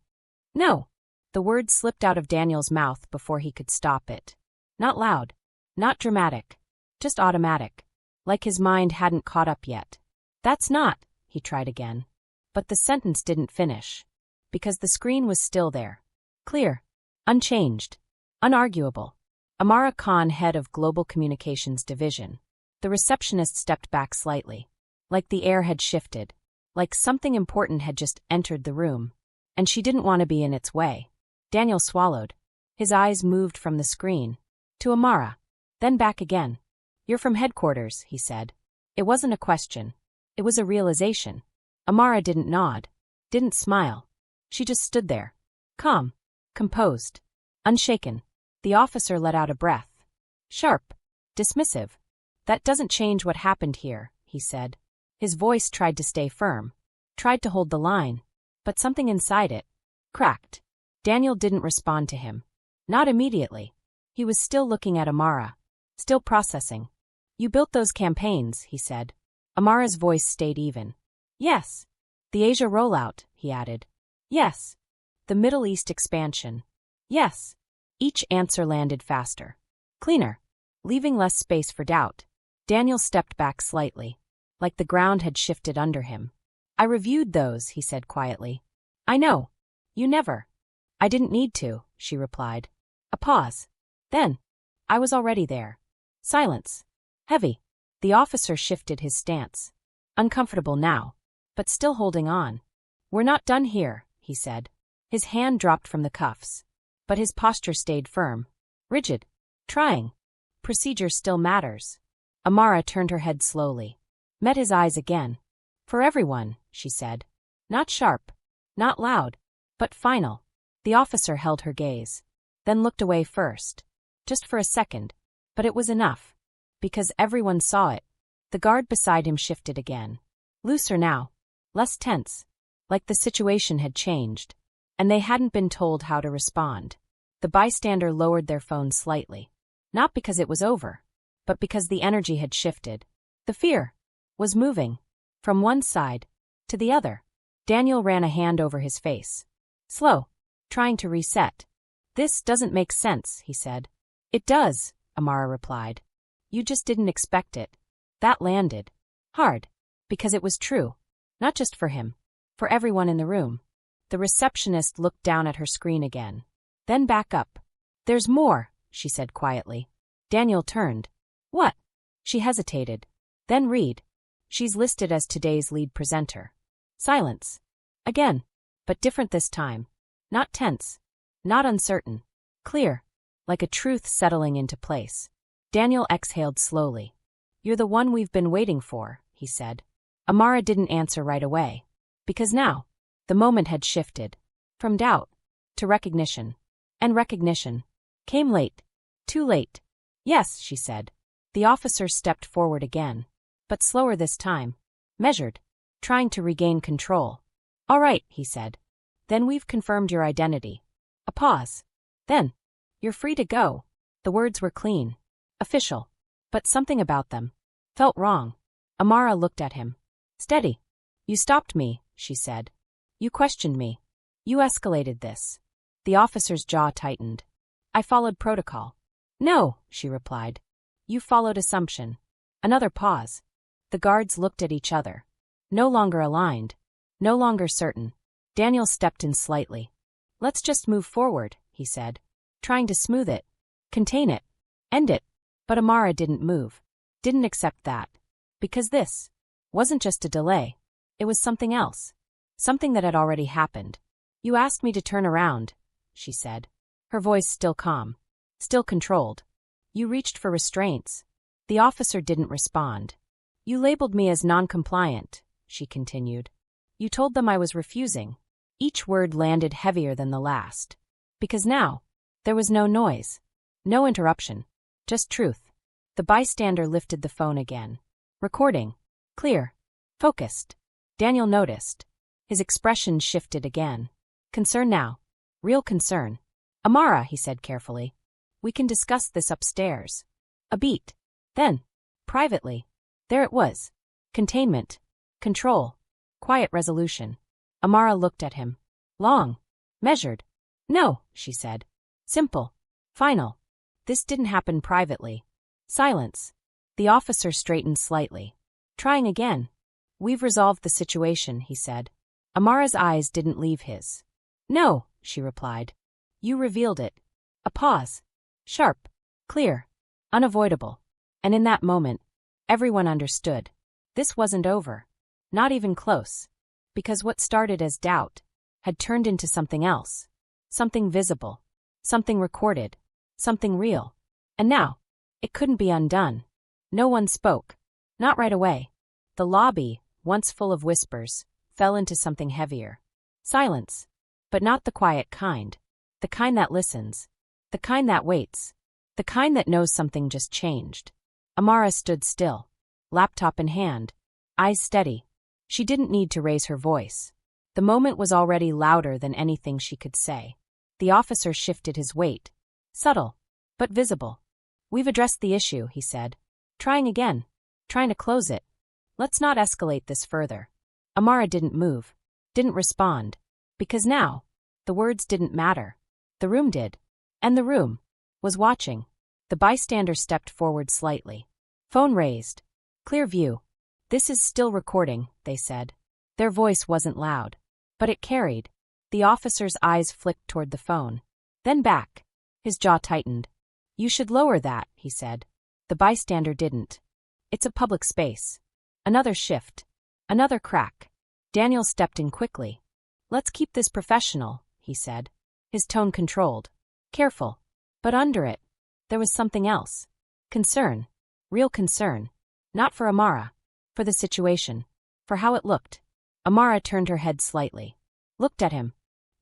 No. The word slipped out of Daniel's mouth before he could stop it. Not loud. Not dramatic. Just automatic. Like his mind hadn't caught up yet. That's not, he tried again. But the sentence didn't finish. Because the screen was still there. Clear. Unchanged. Unarguable. Amara Khan, head of Global Communications Division. The receptionist stepped back slightly. Like the air had shifted. Like something important had just entered the room. And she didn't want to be in its way. Daniel swallowed. His eyes moved from the screen. To Amara. Then back again. You're from headquarters, he said. It wasn't a question. It was a realization. Amara didn't nod. Didn't smile. She just stood there. Calm. Composed. Unshaken. The officer let out a breath. Sharp. Dismissive. That doesn't change what happened here, he said. His voice tried to stay firm. Tried to hold the line. But something inside it cracked. Daniel didn't respond to him. Not immediately. He was still looking at Amara. Still processing. You built those campaigns, he said. Amara's voice stayed even. Yes. The Asia rollout, he added. Yes. The Middle East expansion. Yes. Each answer landed faster. Cleaner. Leaving less space for doubt. Daniel stepped back slightly. Like the ground had shifted under him. I reviewed those, he said quietly. I know. You never. I didn't need to, she replied. A pause. Then. I was already there. Silence. Heavy. The officer shifted his stance. Uncomfortable now. But still holding on. We're not done here, he said. His hand dropped from the cuffs. But his posture stayed firm. Rigid. Trying. Procedure still matters. Amara turned her head slowly. Met his eyes again. For everyone, she said. Not sharp, not loud, but final. The officer held her gaze, then looked away first. Just for a second. But it was enough. Because everyone saw it. The guard beside him shifted again. Looser now. Less tense. Like the situation had changed. And they hadn't been told how to respond. The bystander lowered their phone slightly. Not because it was over, but because the energy had shifted. The fear was moving from one side to the other. Daniel ran a hand over his face. Slow. Trying to reset. This doesn't make sense, he said. It does, Amara replied. You just didn't expect it. That landed hard. Because it was true. Not just for him. For everyone in the room. The receptionist looked down at her screen again. Then back up. There's more, she said quietly. Daniel turned. What? She hesitated. Then read. She's listed as today's lead presenter. Silence. Again. But different this time. Not tense. Not uncertain. Clear. Like a truth settling into place. Daniel exhaled slowly. You're the one we've been waiting for, he said. Amara didn't answer right away. Because now, the moment had shifted. From doubt to recognition. And recognition came late. Too late. Yes, she said. The officer stepped forward again. But slower this time. Measured. Trying to regain control. All right, he said. Then we've confirmed your identity. A pause. Then. You're free to go. The words were clean. Official. But something about them felt wrong. Amara looked at him. Steady. You stopped me, she said. You questioned me. You escalated this. The officer's jaw tightened. I followed protocol. No, she replied. You followed assumption. Another pause. The guards looked at each other. No longer aligned. No longer certain. Daniel stepped in slightly. Let's just move forward, he said. Trying to smooth it. Contain it. End it. But Amara didn't move. Didn't accept that. Because this wasn't just a delay. It was something else. Something that had already happened. You asked me to turn around, she said. Her voice still calm. Still controlled. You reached for restraints. The officer didn't respond. You labeled me as non-compliant, she continued. You told them I was refusing. Each word landed heavier than the last. Because now, there was no noise. No interruption. Just truth. The bystander lifted the phone again. Recording. Clear. Focused. Daniel noticed. His expression shifted again. Concern now. Real concern. Amara, he said carefully. We can discuss this upstairs. A beat. Then, privately. There it was. Containment. Control. Quiet resolution. Amara looked at him. Long. Measured. No, she said. Simple. Final. This didn't happen privately. Silence. The officer straightened slightly. Trying again. We've resolved the situation, he said. Amara's eyes didn't leave his. No, she replied. You revealed it. A pause. Sharp. Clear. Unavoidable. And in that moment, everyone understood. This wasn't over. Not even close. Because what started as doubt had turned into something else. Something visible. Something recorded. Something real. And now, it couldn't be undone. No one spoke. Not right away. The lobby, once full of whispers, fell into something heavier. Silence. But not the quiet kind. The kind that listens. The kind that waits. The kind that knows something just changed. Amara stood still. Laptop in hand. Eyes steady. She didn't need to raise her voice. The moment was already louder than anything she could say. The officer shifted his weight. Subtle. But visible. We've addressed the issue, he said. Trying again. Trying to close it. Let's not escalate this further. Amara didn't move. Didn't respond. Because now, the words didn't matter. The room did. And the room was watching. The bystander stepped forward slightly. Phone raised. Clear view. This is still recording, they said. Their voice wasn't loud. But it carried. The officer's eyes flicked toward the phone. Then back. His jaw tightened. You should lower that, he said. The bystander didn't. It's a public space. Another shift. Another crack. Daniel stepped in quickly. Let's keep this professional, he said. His tone controlled. Careful. But under it, there was something else. Concern. Real concern. Not for Amara. For the situation. For how it looked. Amara turned her head slightly. Looked at him.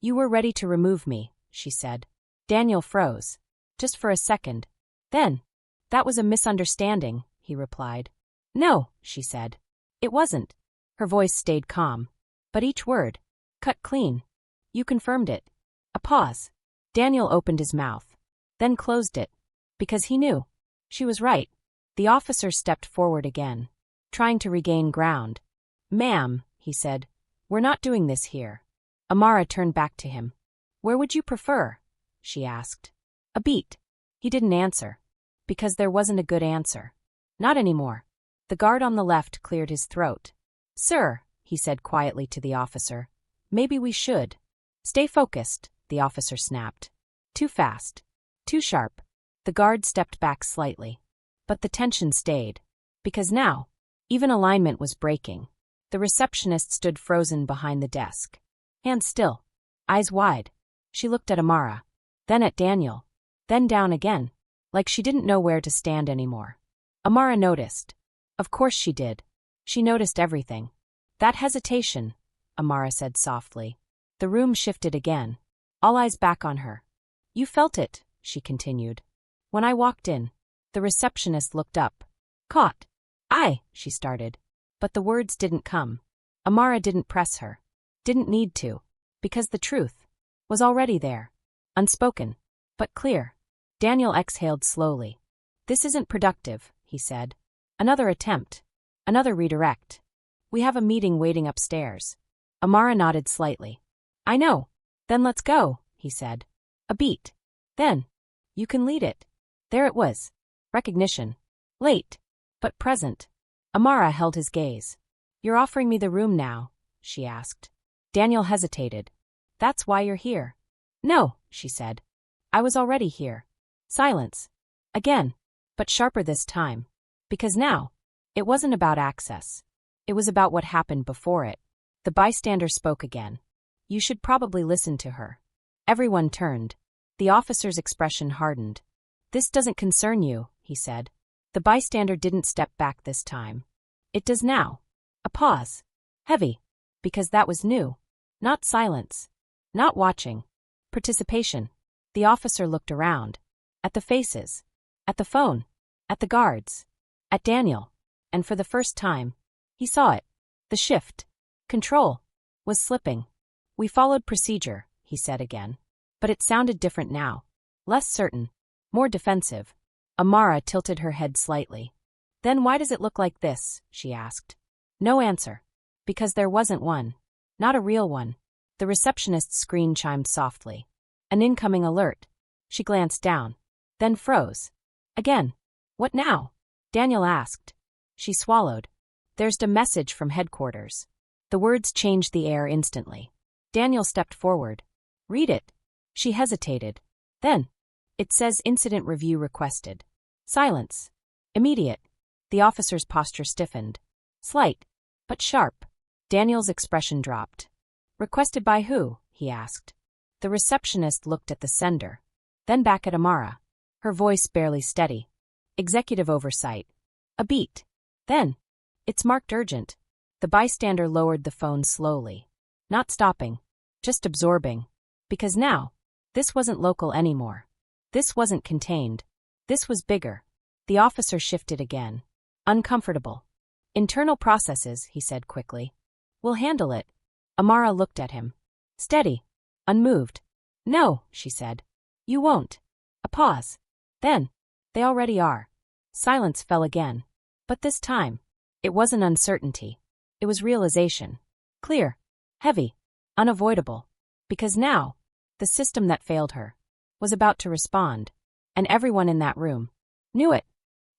You were ready to remove me, she said. Daniel froze. Just for a second. Then, that was a misunderstanding, he replied. No, she said. It wasn't. Her voice stayed calm. But each word. Cut clean. You confirmed it. A pause. Daniel opened his mouth. Then closed it. Because he knew. She was right. The officer stepped forward again, trying to regain ground. Ma'am, he said, we're not doing this here. Amara turned back to him. Where would you prefer? She asked. A beat. He didn't answer. Because there wasn't a good answer. Not anymore. The guard on the left cleared his throat. Sir, he said quietly to the officer. Maybe we should. Stay focused, the officer snapped. Too fast. Too sharp. The guard stepped back slightly. But the tension stayed. Because now, even alignment was breaking. The receptionist stood frozen behind the desk. Hands still. Eyes wide. She looked at Amara. Then at Daniel. Then down again. Like she didn't know where to stand anymore. Amara noticed. Of course she did. She noticed everything. That hesitation, Amara said softly. The room shifted again. All eyes back on her. You felt it, she continued. When I walked in. The receptionist looked up. Caught. She started. But the words didn't come. Amara didn't press her. Didn't need to. Because the truth was already there. Unspoken. But clear. Daniel exhaled slowly. This isn't productive, he said. Another attempt. Another redirect. We have a meeting waiting upstairs. Amara nodded slightly. I know. Then let's go, he said. A beat. Then. You can lead it. There it was. Recognition. Late. But present. Amara held his gaze. You're offering me the room now, she asked. Daniel hesitated. That's why you're here. No, she said. I was already here. Silence. Again. But sharper this time. Because now, it wasn't about access. It was about what happened before it. The bystander spoke again. You should probably listen to her. Everyone turned. The officer's expression hardened. This doesn't concern you, he said. The bystander didn't step back this time. It does now. A pause. Heavy. Because that was new. Not silence. Not watching. Participation. The officer looked around. At the faces. At the phone. At the guards. At Daniel. And for the first time, he saw it. The shift. Control. Was slipping. We followed procedure, he said again. But it sounded different now. Less certain. More defensive. Amara tilted her head slightly. Then why does it look like this? She asked. No answer. Because there wasn't one. Not a real one. The receptionist's screen chimed softly. An incoming alert. She glanced down. Then froze. Again. What now? Daniel asked. She swallowed. There's a message from headquarters. The words changed the air instantly. Daniel stepped forward. Read it. She hesitated. Then. It says incident review requested. Silence. Immediate. The officer's posture stiffened. Slight. But sharp. Daniel's expression dropped. Requested by who? He asked. The receptionist looked at the sender. Then back at Amara. Her voice barely steady. Executive oversight. A beat. Then. It's marked urgent. The bystander lowered the phone slowly. Not stopping. Just absorbing. Because now, this wasn't local anymore. This wasn't contained. This was bigger. The officer shifted again. Uncomfortable. Internal processes, he said quickly. We'll handle it. Amara looked at him. Steady. Unmoved. No, she said. You won't. A pause. Then. They already are. Silence fell again. But this time, it wasn't uncertainty. It was realization. Clear. Heavy. Unavoidable. Because now, the system that failed her was about to respond. And everyone in that room knew it.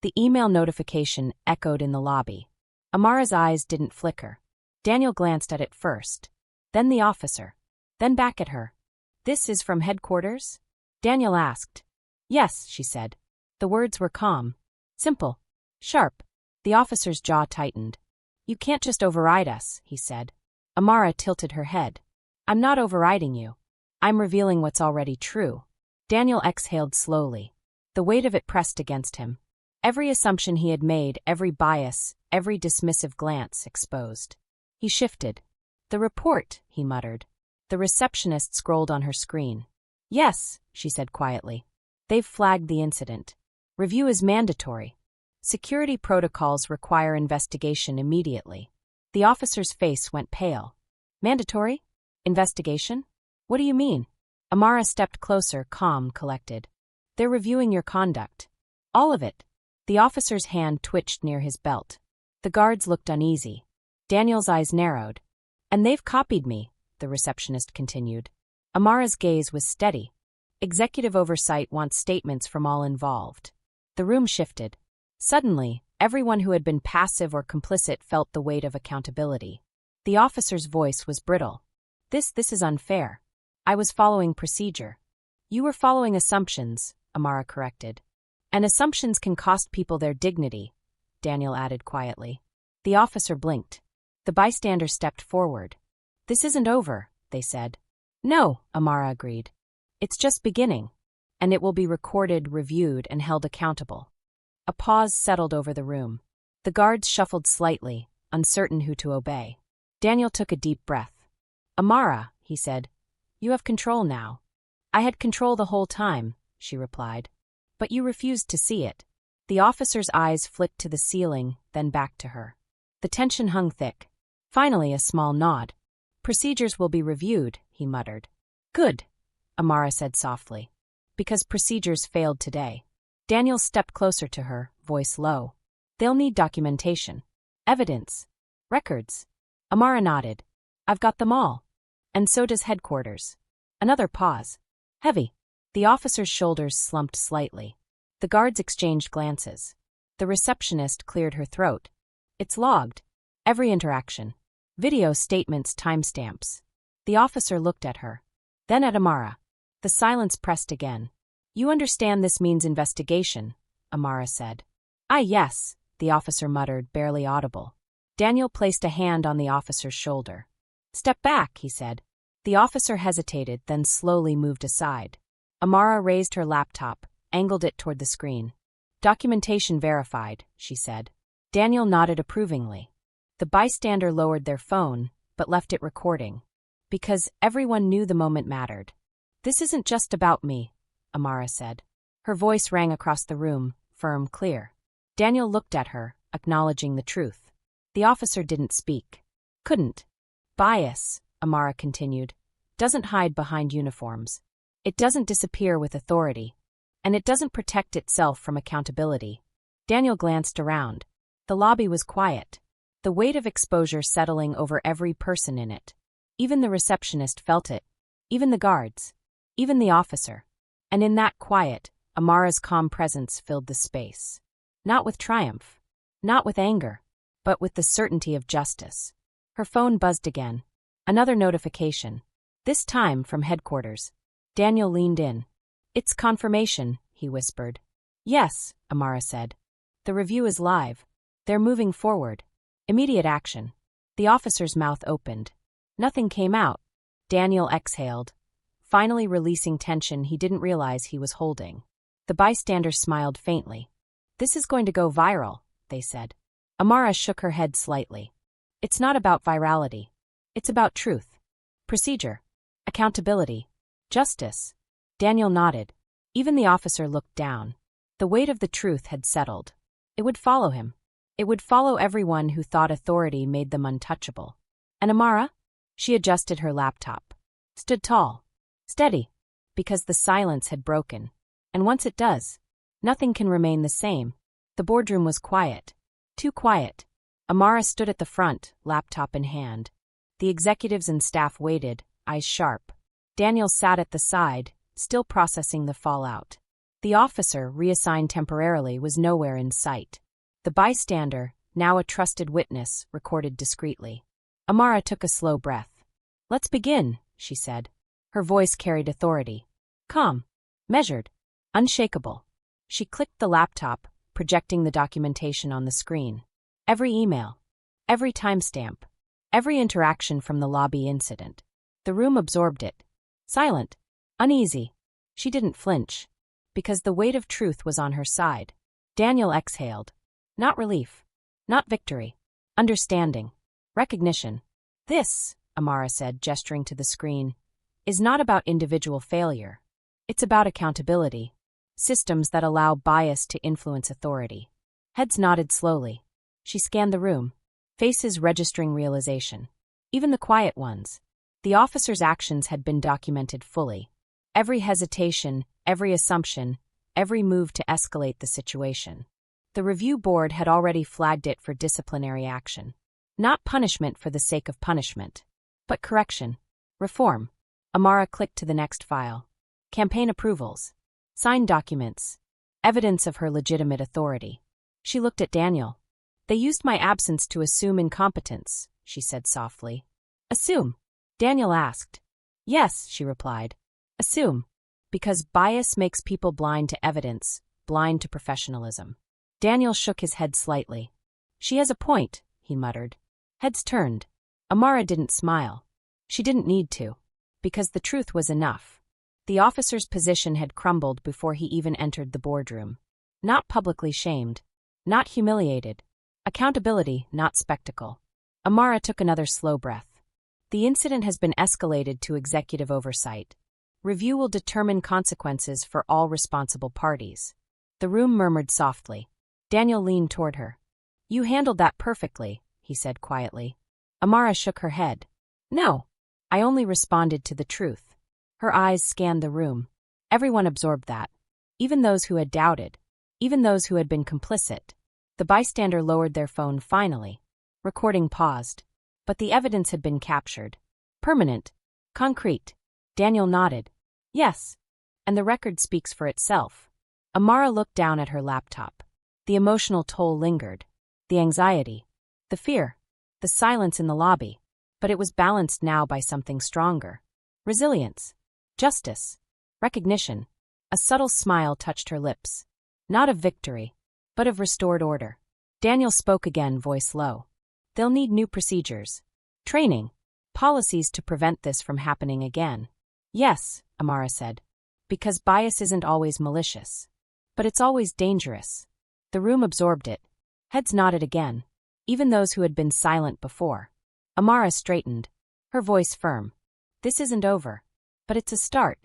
The email notification echoed in the lobby. Amara's eyes didn't flicker. Daniel glanced at it first. Then the officer. Then back at her. This is from headquarters? Daniel asked. Yes, she said. The words were calm. Simple. Sharp. The officer's jaw tightened. You can't just override us, he said. Amara tilted her head. I'm not overriding you. I'm revealing what's already true. Daniel exhaled slowly. The weight of it pressed against him. Every assumption he had made, every bias, every dismissive glance exposed. He shifted. The report, he muttered. The receptionist scrolled on her screen. Yes, she said quietly. They've flagged the incident. Review is mandatory. Security protocols require investigation immediately. The officer's face went pale. Mandatory? Investigation? What do you mean? Amara stepped closer, calm, collected. They're reviewing your conduct. All of it. The officer's hand twitched near his belt. The guards looked uneasy. Daniel's eyes narrowed. And they've copied me, the receptionist continued. Amara's gaze was steady. Executive oversight wants statements from all involved. The room shifted. Suddenly, everyone who had been passive or complicit felt the weight of accountability. The officer's voice was brittle. This is unfair. I was following procedure. You were following assumptions, Amara corrected. And assumptions can cost people their dignity, Daniel added quietly. The officer blinked. The bystander stepped forward. This isn't over, they said. No, Amara agreed. It's just beginning. And it will be recorded, reviewed, and held accountable. A pause settled over the room. The guards shuffled slightly, uncertain who to obey. Daniel took a deep breath. Amara, he said, you have control now. I had control the whole time, she replied. But you refused to see it. The officer's eyes flicked to the ceiling, then back to her. The tension hung thick. Finally, a small nod. Procedures will be reviewed, he muttered. Good, Amara said softly. Because procedures failed today. Daniel stepped closer to her, voice low. They'll need documentation. Evidence. Records. Amara nodded. I've got them all. And so does headquarters. Another pause. Heavy. The officer's shoulders slumped slightly. The guards exchanged glances. The receptionist cleared her throat. It's logged. Every interaction. Video statements, timestamps. The officer looked at her. Then at Amara. The silence pressed again. You understand this means investigation, Amara said. Yes, the officer muttered, barely audible. Daniel placed a hand on the officer's shoulder. Step back, he said. The officer hesitated, then slowly moved aside. Amara raised her laptop, angled it toward the screen. Documentation verified, she said. Daniel nodded approvingly. The bystander lowered their phone, but left it recording. Because everyone knew the moment mattered. This isn't just about me, Amara said. Her voice rang across the room, firm, clear. Daniel looked at her, acknowledging the truth. The officer didn't speak. Couldn't. Bias, Amara continued, doesn't hide behind uniforms. It doesn't disappear with authority. And it doesn't protect itself from accountability. Daniel glanced around. The lobby was quiet. The weight of exposure settling over every person in it. Even the receptionist felt it. Even the guards. Even the officer. And in that quiet, Amara's calm presence filled the space. Not with triumph. Not with anger. But with the certainty of justice. Her phone buzzed again. Another notification. This time from headquarters. Daniel leaned in. It's confirmation, he whispered. Yes, Amara said. The review is live. They're moving forward. Immediate action. The officer's mouth opened. Nothing came out. Daniel exhaled, finally releasing tension he didn't realize he was holding. The bystanders smiled faintly. This is going to go viral, they said. Amara shook her head slightly. It's not about virality. It's about truth. Procedure. Accountability. Justice. Daniel nodded. Even the officer looked down. The weight of the truth had settled. It would follow him. It would follow everyone who thought authority made them untouchable. And Amara? She adjusted her laptop. Stood tall. Steady. Because the silence had broken. And once it does, nothing can remain the same. The boardroom was quiet. Too quiet. Amara stood at the front, laptop in hand. The executives and staff waited, eyes sharp. Daniel sat at the side, still processing the fallout. The officer, reassigned temporarily, was nowhere in sight. The bystander, now a trusted witness, recorded discreetly. Amara took a slow breath. Let's begin, she said. Her voice carried authority. Calm. Measured. Unshakable. She clicked the laptop, projecting the documentation on the screen. Every email. Every timestamp. Every interaction from the lobby incident. The room absorbed it. Silent. Uneasy. She didn't flinch. Because the weight of truth was on her side. Daniel exhaled. Not relief. Not victory. Understanding. Recognition. This, Amara said, gesturing to the screen, is not about individual failure. It's about accountability. Systems that allow bias to influence authority. Heads nodded slowly. She scanned the room, faces registering realization. Even the quiet ones. The officer's actions had been documented fully. Every hesitation, every assumption, every move to escalate the situation. The review board had already flagged it for disciplinary action. Not punishment for the sake of punishment, but correction. Reform. Amara clicked to the next file. Campaign approvals. Signed documents. Evidence of her legitimate authority. She looked at Daniel. They used my absence to assume incompetence, she said softly. Assume? Daniel asked. Yes, she replied. Assume. Because bias makes people blind to evidence, blind to professionalism. Daniel shook his head slightly. She has a point, he muttered. Heads turned. Amara didn't smile. She didn't need to. Because the truth was enough. The officer's position had crumbled before he even entered the boardroom. Not publicly shamed. Not humiliated. Accountability, not spectacle. Amara took another slow breath. The incident has been escalated to executive oversight. Review will determine consequences for all responsible parties. The room murmured softly. Daniel leaned toward her. You handled that perfectly, he said quietly. Amara shook her head. No. I only responded to the truth. Her eyes scanned the room. Everyone absorbed that. Even those who had doubted. Even those who had been complicit. The bystander lowered their phone finally. Recording paused. But the evidence had been captured. Permanent. Concrete. Daniel nodded. Yes. And the record speaks for itself. Amara looked down at her laptop. The emotional toll lingered. The anxiety. The fear. The silence in the lobby. But it was balanced now by something stronger. Resilience. Justice. Recognition. A subtle smile touched her lips. Not of victory, but of restored order. Daniel spoke again, voice low. They'll need new procedures. Training. Policies to prevent this from happening again. Yes, Amara said. Because bias isn't always malicious. But it's always dangerous. The room absorbed it. Heads nodded again. Even those who had been silent before. Amara straightened. Her voice firm. This isn't over. But it's a start.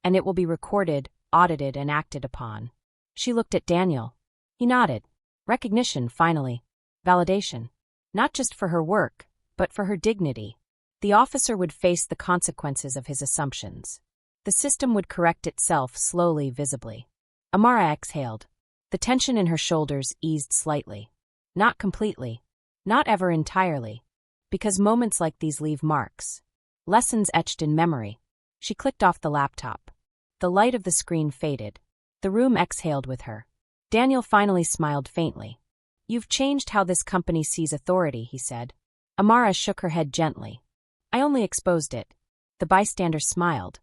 And it will be recorded, audited, and acted upon. She looked at Daniel. He nodded. Recognition, finally. Validation. Not just for her work, but for her dignity. The officer would face the consequences of his assumptions. The system would correct itself slowly, visibly. Amara exhaled. The tension in her shoulders eased slightly. Not completely. Not ever entirely. Because moments like these leave marks. Lessons etched in memory. She clicked off the laptop. The light of the screen faded. The room exhaled with her. Daniel finally smiled faintly. You've changed how this company sees authority, he said. Amara shook her head gently. I only exposed it. The bystanders smiled.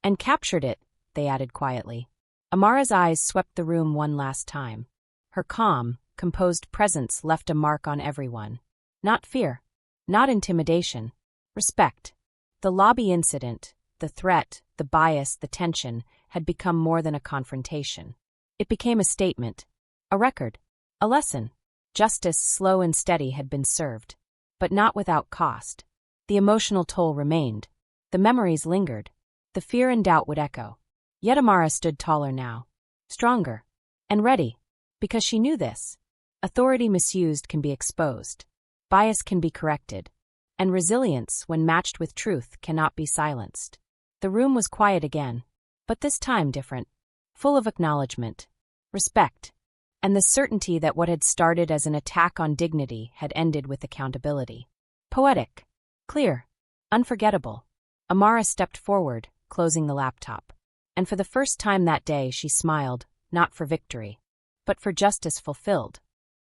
And captured it, they added quietly. Amara's eyes swept the room one last time. Her calm, composed presence left a mark on everyone. Not fear. Not intimidation. Respect. The lobby incident, the threat, the bias, the tension, had become more than a confrontation. It became a statement. A record. A lesson. Justice, slow and steady, had been served. But not without cost. The emotional toll remained. The memories lingered. The fear and doubt would echo. Yet Amara stood taller now. Stronger. And ready. Because she knew this. Authority misused can be exposed. Bias can be corrected. And resilience, when matched with truth, cannot be silenced. The room was quiet again. But this time different. Full of acknowledgement. Respect. And the certainty that what had started as an attack on dignity had ended with accountability. Poetic. Clear. Unforgettable. Amara stepped forward, closing the laptop. And for the first time that day she smiled, not for victory, but for justice fulfilled.